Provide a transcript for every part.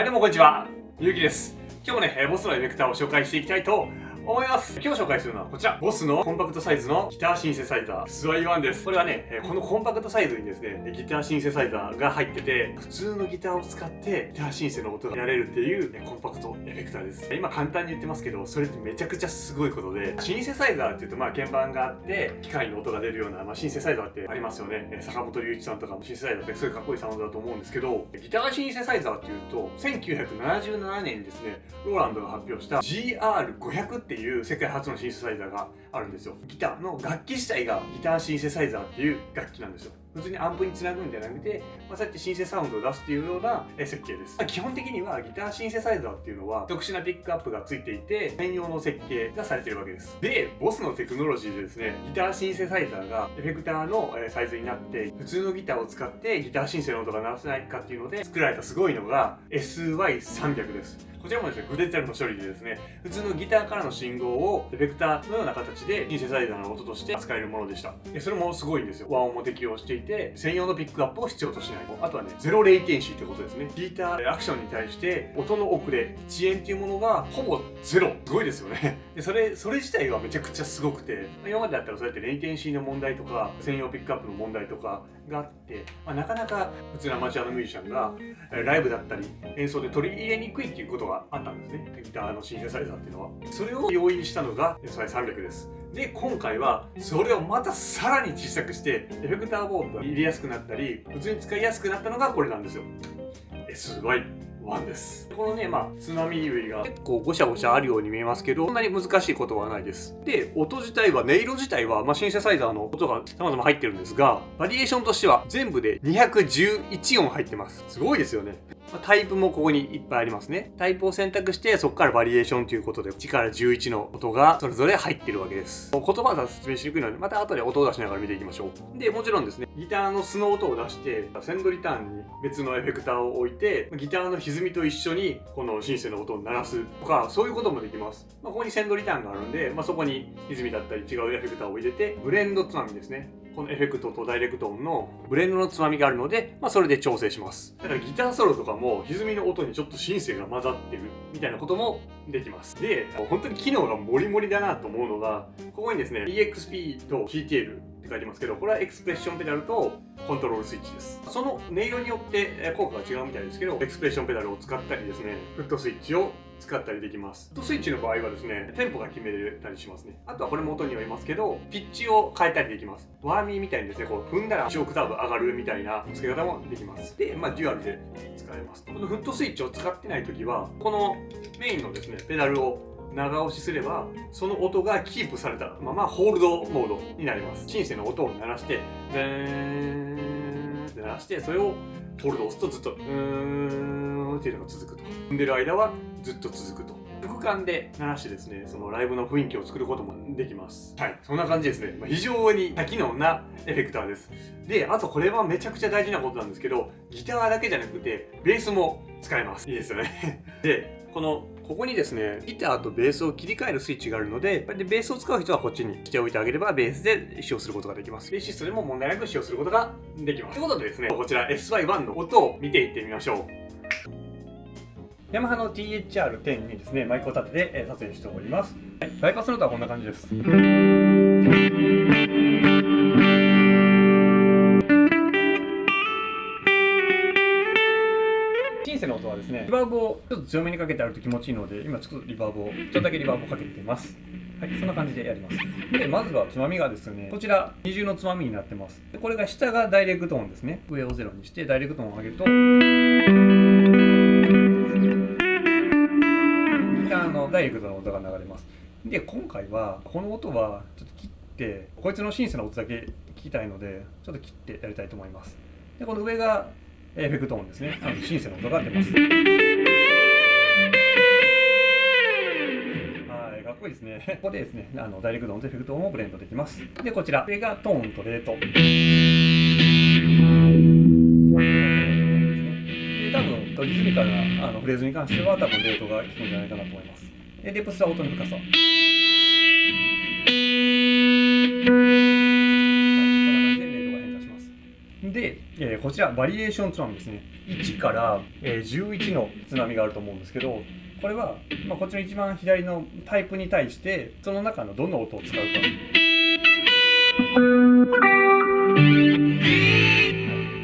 はい、どうもこんにちは。ゆうきです。今日もね、ボスのエフェクターを紹介していきたいと思います。今日紹介するのはこちら。ボスのコンパクトサイズのギターシンセサイザー SY1 です。これはね、このコンパクトサイズにですね、ギターシンセサイザーが入ってて、普通のギターを使ってギターシンセの音が得られるっていう、コンパクトエフェクターです。今簡単に言ってますけど、それってめちゃくちゃすごいことで、シンセサイザーって言うと鍵盤があって、機械の音が出るような、シンセサイザーってありますよね。坂本龍一さんとかのシンセサイザーってすごいかっこいいサウンドだと思うんですけど、ギターシンセサイザーっていうと、1977年にですね、ローランドが発表した GR500 っていう世界初のシンセサイザーがあるんですよ。ギターの楽器自体がギターシンセサイザーっていう楽器なんですよ。普通にアンプにつなぐんじゃなくて、そうやってシンセサウンドを出すっていうような設計です。基本的にはギターシンセサイザーっていうのは特殊なピックアップがついていて、専用の設計がされているわけです。で、ボスのテクノロジーでですね、ギターシンセサイザーがエフェクターのサイズになって、普通のギターを使ってギターシンセの音が鳴らせないかっていうので作られたすごいのが SY300 です。こちらもですね、デジタルの処理でですね、普通のギターからの信号をエフェクターのような形でシンセサイザーの音として扱えるものでした。それもすごいんですよ。和音も適用していて、専用のピックアップを必要としない。あとはね、ゼロレイテンシーってことですね。ギターアクションに対して音の遅れ、遅延っていうものがほぼゼロ。すごいですよね。でそれ自体はめちゃくちゃすごくて、今までだったらそうやってレイテンシーの問題とか、専用ピックアップの問題とかがあって、なかなか普通のアマチュアのミュージシャンがライブだったり演奏で取り入れにくいっていうことがあったんですね。ギターのシンセサイザーっていうのは。それを容易にしたのが SY300 です。で、今回はそれをまたさらに小さくして、エフェクターボードが入れやすくなったり、普通に使いやすくなったのがこれなんですよ。SY1 です。このね、つまみ指が結構ゴシャゴシャあるように見えますけど、そんなに難しいことはないです。で、音自体は、音色自体は、シンセサイザーの音が様々入ってるんですが、バリエーションとしては全部で211音入ってます。すごいですよね。タイプもここにいっぱいありますね。タイプを選択して、そこからバリエーションということで、1から11の音がそれぞれ入ってるわけです。言葉で説明しにくいので、また後で音を出しながら見ていきましょう。で、もちろんですね、ギターの素の音を出して、センドリターンに別のエフェクターを置いて、ギターの歪みと一緒にこのシンセの音を鳴らすとか、そういうこともできます。ここにセンドリターンがあるんで、そこに歪みだったり違うエフェクターを入れて、ブレンドつまみですね。このエフェクトとダイレクト音のブレンドのつまみがあるので、それで調整します。だからギターソロとかも歪みの音にちょっとシンセが混ざってるみたいなこともできます。で、本当に機能がモリモリだなと思うのが、ここにですね、EXP と CTL って書いてますけど、これはエクスプレッションペダルとコントロールスイッチです。その音色によって効果が違うみたいですけど、エクスプレッションペダルを使ったりですね、フットスイッチを使ったりできます。フットスイッチの場合はですね、テンポが決めれたりしますね。あとはこれも音によりますけど、ピッチを変えたりできます。ワーミーみたいにですね、踏んだら1オクターブ上がるみたいな付け方もできます。で、デュアルで使えます。このフットスイッチを使ってないときは、このメインのですね、ペダルを長押しすれば、その音がキープされたままホールドモードになります。シンセの音を鳴らして、でーんって鳴らして、それをホールドを押すとずっとっていうのが続くと。踏んでる間はずっと続くと。副管で鳴らしてですね、そのライブの雰囲気を作ることもできます。はい、そんな感じですね。非常に多機能なエフェクターです。で、あとこれはめちゃくちゃ大事なことなんですけど、ギターだけじゃなくて、ベースも使えます。いいですよね。で、ここにですね、ギターとベースを切り替えるスイッチがあるので、ベースを使う人はこっちにしておいてあげれば、ベースで使用することができます。ベーシストでも問題なく使用することができます。ということでですね、こちら SY1 の音を見ていってみましょう。ヤマハの THR10 にですね、マイクを立てて撮影しております。はい、バイパスの音はこんな感じです。シンセの音はですね、リバーブをちょっと強めにかけてあると気持ちいいので、今ちょっとちょっとだけリバーブをかけています。はい、そんな感じでやります。で、まずはつまみがですね、こちら二重のつまみになってます。で、これが下がダイレクト音ですね。上を0にしてダイレクト音を上げると、ギターのダイレクトの音が流れます。で、今回はこの音はちょっと切って、こいつのシンセの音だけ聞きたいので、ちょっと切ってやりたいと思います。で、この上がエフェクト音ですね。シンセの音が出ます。はい、かっこいいですね。ここでですね、ダイレクト音とエフェクト音をブレンドできます。で、こちら、上がトーンとレート。で、多分、リズミカルなフレーズに関しては、多分レートが効くんじゃないかなと思います。で、デプスは音の深さ。で、こちらバリエーション津波ですね。1から、11の津波があると思うんですけど、これは、こっちの一番左のタイプに対してその中のどの音を使うか。こ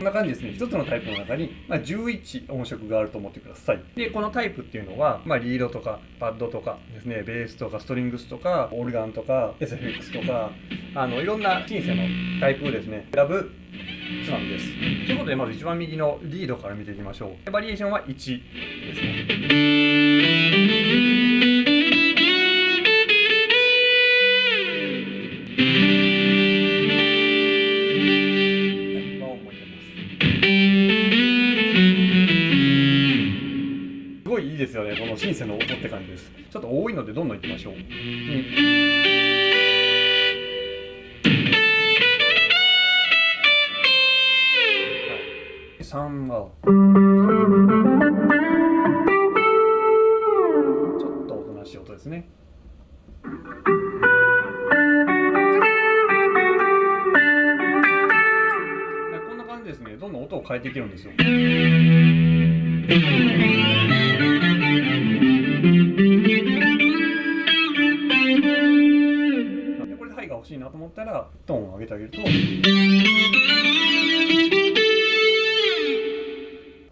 んな感じですね。一つのタイプの中に、11音色があると思ってください。で、このタイプっていうのは、リードとかパッドとかですね、ベースとかストリングスとかオルガンとか SFX とかいろんなシンセのタイプをですね選ぶ津波です。ということで、まず一番右のリードから見ていきましょう。バリエーションは1ですね。すごいいいですよね、このシンセの音って感じです。ちょっと多いのでどんどんいきましょう。3はちょっとおとなしい音ですね。こんな感じですね。どんどん音を変えていけるんですよ。これでハイが欲しいなと思ったらトーンを上げてあげると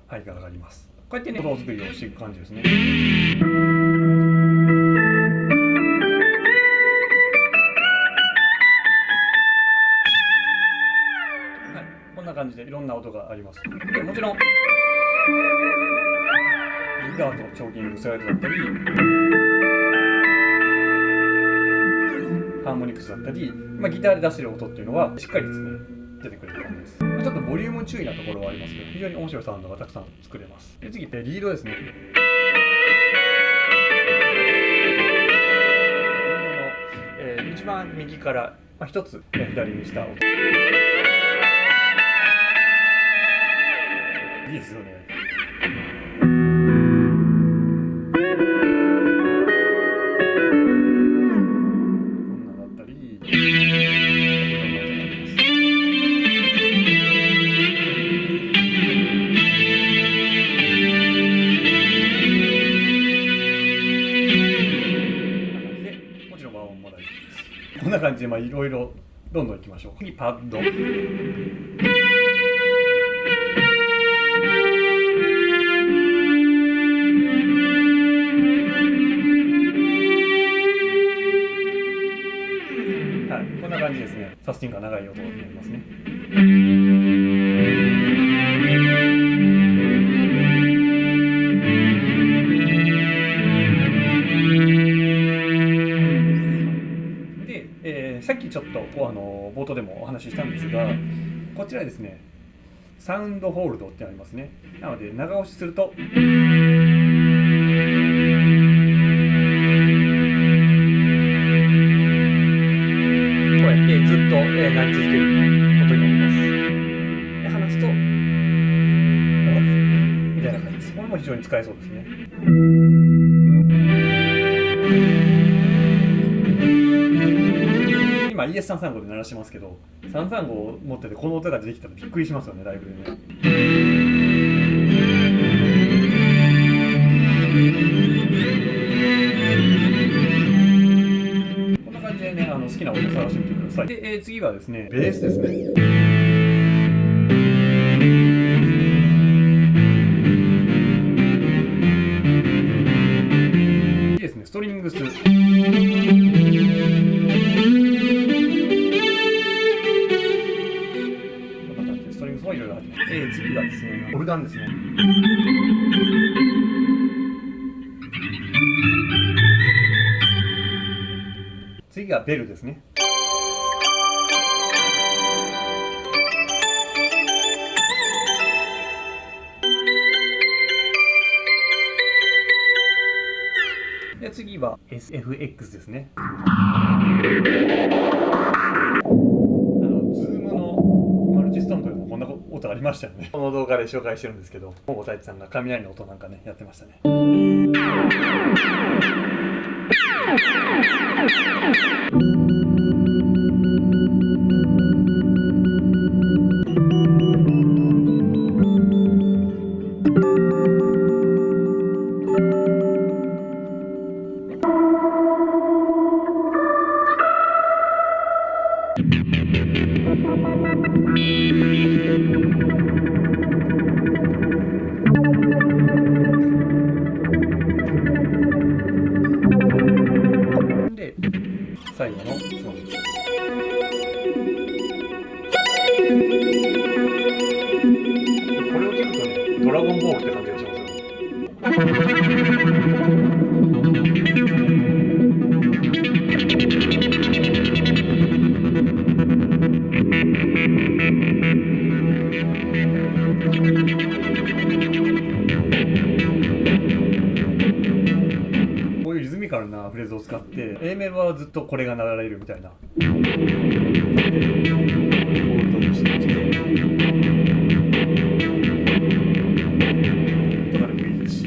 ハイが上がります。こうやってね、音作りをしていく感じですね。こんな感じでいろんな音があります。でもちろんギターとチョーキングスライドだったりハーモニクスだったり、ギターで出せる音っていうのはしっかりですね出てくる感じです。ちょっとボリューム注意なところはありますけど、非常に面白いサウンドがたくさん作れます。で、次リードですね。リードの、一番右から一つ左にした音。いいですよね。こんな感じでいろいろどんどんいきましょう。次パッド。こんな感じですね。サスティンが長い音になりますね。さっきちょっと冒頭でもお話ししたんですが、こちらですね、サウンドホールドってありますね。なので長押しするとこうやってずっと鳴り続ける音になります。で、離すとみたいな感じです。これも非常に使えそうですね。今 ES335 で鳴らしてますけど、335を持っててこの音が出てきたらびっくりしますよね、ライブでね。こんな感じでね、好きな音を探してみてください。で、次はですね、ベースですね。いいですね、ストリングス。次がですね、オルガンですね。次がベルですね。で、次は SFX ですね。Zoom のマルチスタンドでもこんな音ありましたよね。この動画で紹介してるんですけど、モモ太一さんが雷の音なんかねやってましたね。ここういうリズミカルなフレーズを使って A メロはずっとこれが流れるみたいなホールドしてきてとかでもいいですし、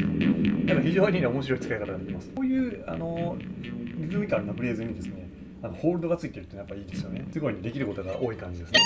なんか非常に、ね、面白い使い方ができます。こういうリズミカルなフレーズにですねホールドがついてるってやっぱいいですよね。すごい、ね、できることが多い感じですね。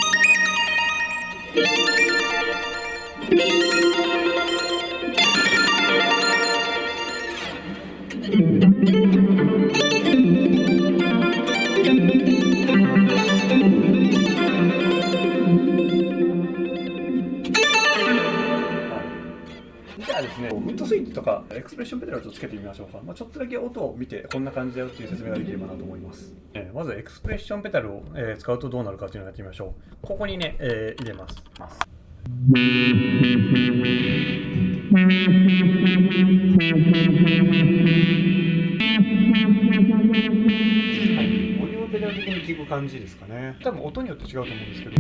じゃあですね、フットスイッチとかエクスプレッションペダルをつけてみましょうか。ちょっとだけ音を見てこんな感じだよっていう説明ができればなと思います。まずエクスプレッションペダルを使うとどうなるかというのをやってみましょう。ここにね、入れます。ボリュームペダル的に聞く感じですかね。多分音によって違うと思うんですけど。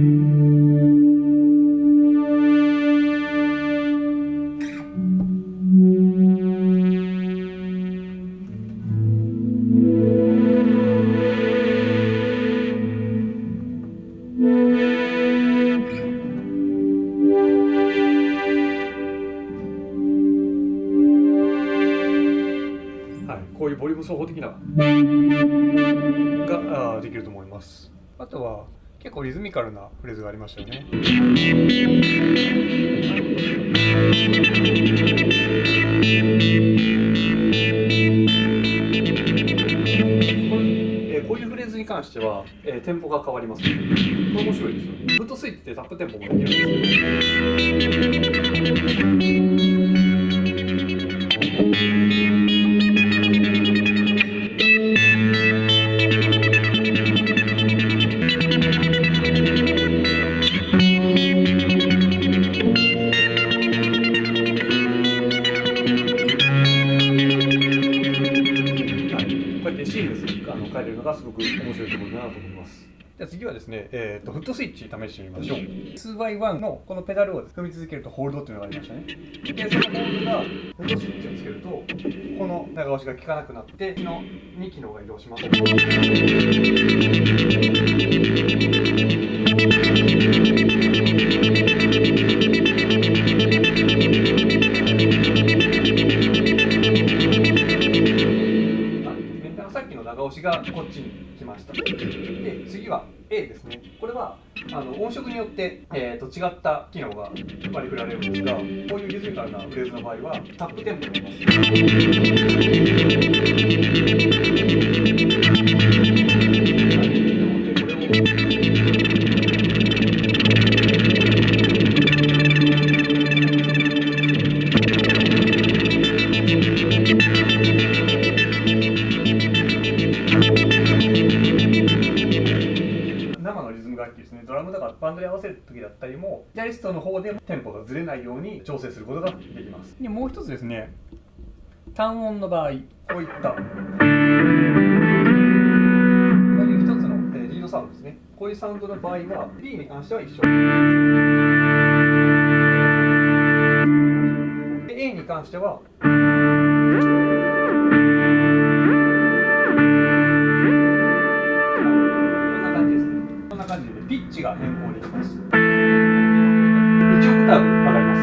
こういうボリューム奏法的なができると思います。あとは結構リズミカルなフレーズがありましたよね。こういうフレーズに関しては、テンポが変わります。これ面白いですよね。フットスイッチってタップテンポもできるんですシームレスに変えれるのがすごく面白いところだなと思います。じゃあ次はですね、フットスイッチ試してみましょう。2x1 のこのペダルを踏み続けるとホールドっていうのがありましたね。で、そのホールドがフットスイッチをつけると、この長押しが効かなくなって、この2機能が移動します。さっきの長押しがこっちに来ました。で、次は A ですね。これは音色によって、違った機能が割り振られるんですが、こういうリズミカルなフレーズの場合はタップテンポになります。生のリズム楽器ですね。ドラムとかバンドに合わせる時だったりも、ギタリストの方でもテンポがずれないように調整することができます。でもう一つですね、単音の場合、こういったこういう一つのリードサウンドですね。こういうサウンドの場合は B に関しては一緒。で A に関してはピッチが変更できます。1オクターブ上がります。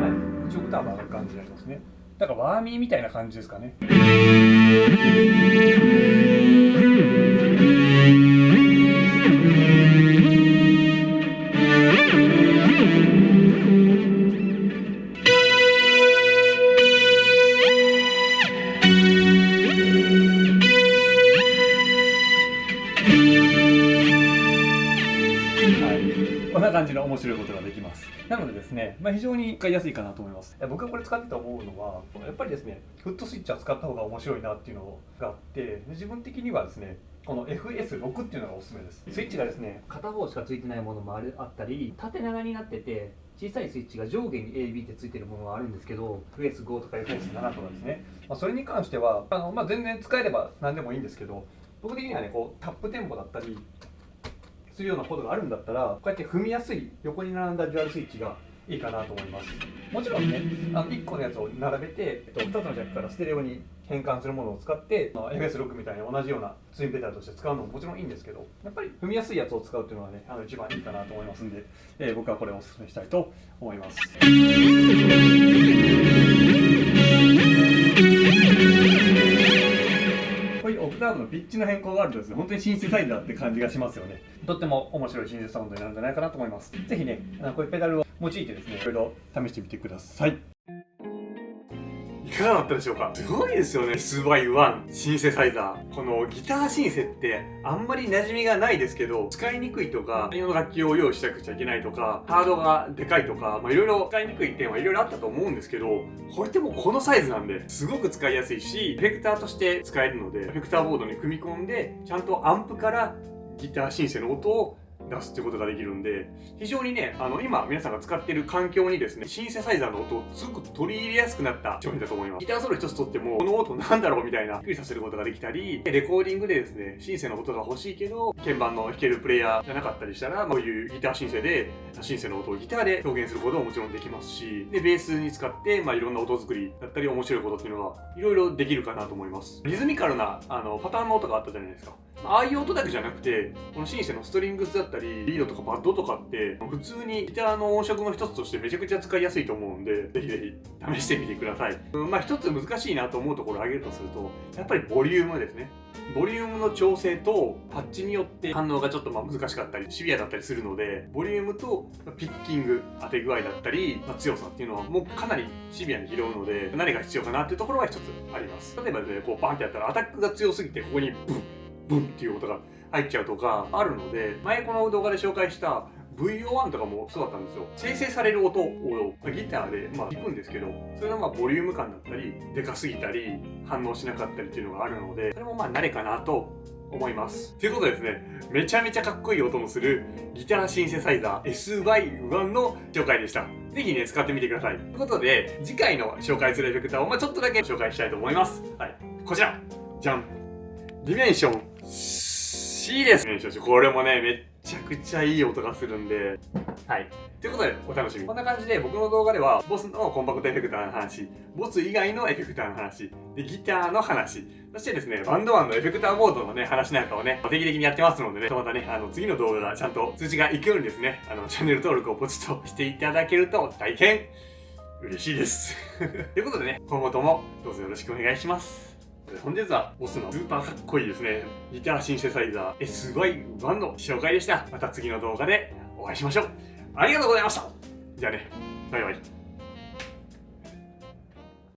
はい、1オクターブ上がる感じになりますね。だからワーミーみたいな感じですかね。こんな感じの面白いことができます。なのでですね、非常に使いやすいかなと思います。僕がこれ使ってて思うのは、やっぱりですね、フットスイッチは使った方が面白いなっていうのがあって、自分的にはですね、この FS6 っていうのがおすすめです。スイッチがですね、片方しかついてないものもあったり、縦長になってて小さいスイッチが上下に AB ってついてるものはあるんですけど、 FS5 とか FS7 とかですね、それに関しては全然使えれば何でもいいんですけど、僕的にはね、こうタップテンポだったりするようなことがあるんだったら、こうやって踏みやすい横に並んだデュアルスイッチがいいかなと思います。もちろんね、1個のやつを並べて、2つのジャックからステレオに変換するものを使って、FS6 みたいに同じようなツインペダルとして使うのももちろんいいんですけど、やっぱり踏みやすいやつを使うっていうのはね、一番いいかなと思いますんで、僕はこれをお勧めしたいと思います。こういうオクターブのピッチの変更があるとですね、本当にシンセサイザーって感じがしますよね。とっても面白いシンセサウンドになるんじゃないかなと思います。ぜひね、こういうペダルを用いてですね、いろいろ試してみてください。いかがだったでしょうか。すごいですよね。SY1 シンセサイザー。このギターシンセってあんまり馴染みがないですけど、使いにくいとか、専用の楽器を用意しなくちゃいけないとか、ハードがでかいとか、いろいろ使いにくい点はいろいろあったと思うんですけど、これってもうこのサイズなんで、すごく使いやすいし、エフェクターとして使えるので、エフェクターボードに組み込んで、ちゃんとアンプからギターシンセの音を出すってことができるんで、非常にね、今皆さんが使っている環境にですね、シンセサイザーの音をすごく取り入れやすくなった商品だと思います。ギターソロ一つとっても、この音なんだろうみたいな、びっくりさせることができたり、レコーディングでですね、シンセの音が欲しいけど、鍵盤の弾けるプレイヤーじゃなかったりしたら、こういうギターシンセで、シンセの音をギターで表現することももちろんできますし、で、ベースに使って、いろんな音作りだったり、面白いことっていうのが、いろいろできるかなと思います。リズミカルな、パターンの音があったじゃないですか。ああいう音だけじゃなくて、このシンセのストリングスだったり、リードとかバッドとかって、普通にギターの音色の一つとしてめちゃくちゃ使いやすいと思うんで、ぜひぜひ試してみてください。一つ難しいなと思うところを挙げるとすると、やっぱりボリュームですね。ボリュームの調整とパッチによって反応がちょっと難しかったり、シビアだったりするので、ボリュームとピッキング、当て具合だったり、強さっていうのはもうかなりシビアに拾うので、何が必要かなっていうところは一つあります。例えばね、こうバンってやったらアタックが強すぎて、ここにブンブンっていう音が入っちゃうとかあるので、前この動画で紹介した VO1 とかもそうだったんですよ。生成される音をギターで弾くんですけど、それのボリューム感だったり、でかすぎたり、反応しなかったりっていうのがあるので、それも慣れかなと思います。ということでですね、めちゃめちゃかっこいい音のするギターシンセサイザー SY1 の紹介でした。ぜひね、使ってみてください。ということで、次回の紹介するエフェクターをちょっとだけ紹介したいと思います。はい。こちらじゃん、ディメンション C です。これもね、めっちゃくちゃいい音がするんで。はい。ということで、お楽しみ。こんな感じで、僕の動画では、ボスのコンパクトエフェクターの話、ボス以外のエフェクターの話、で、ギターの話、そしてですね、バンドワンのエフェクターボードのね、話なんかをね、定期的にやってますのでね、またね、次の動画がちゃんと通知が行くようにですね、チャンネル登録をポチッとしていただけると大変嬉しいです。ということでね、今後ともどうぞよろしくお願いします。本日はボスのスーパーかっこいいですね、ギターシンセサイザー SY1 の紹介でした。また次の動画でお会いしましょう。ありがとうございました。じゃあね、バイバイ。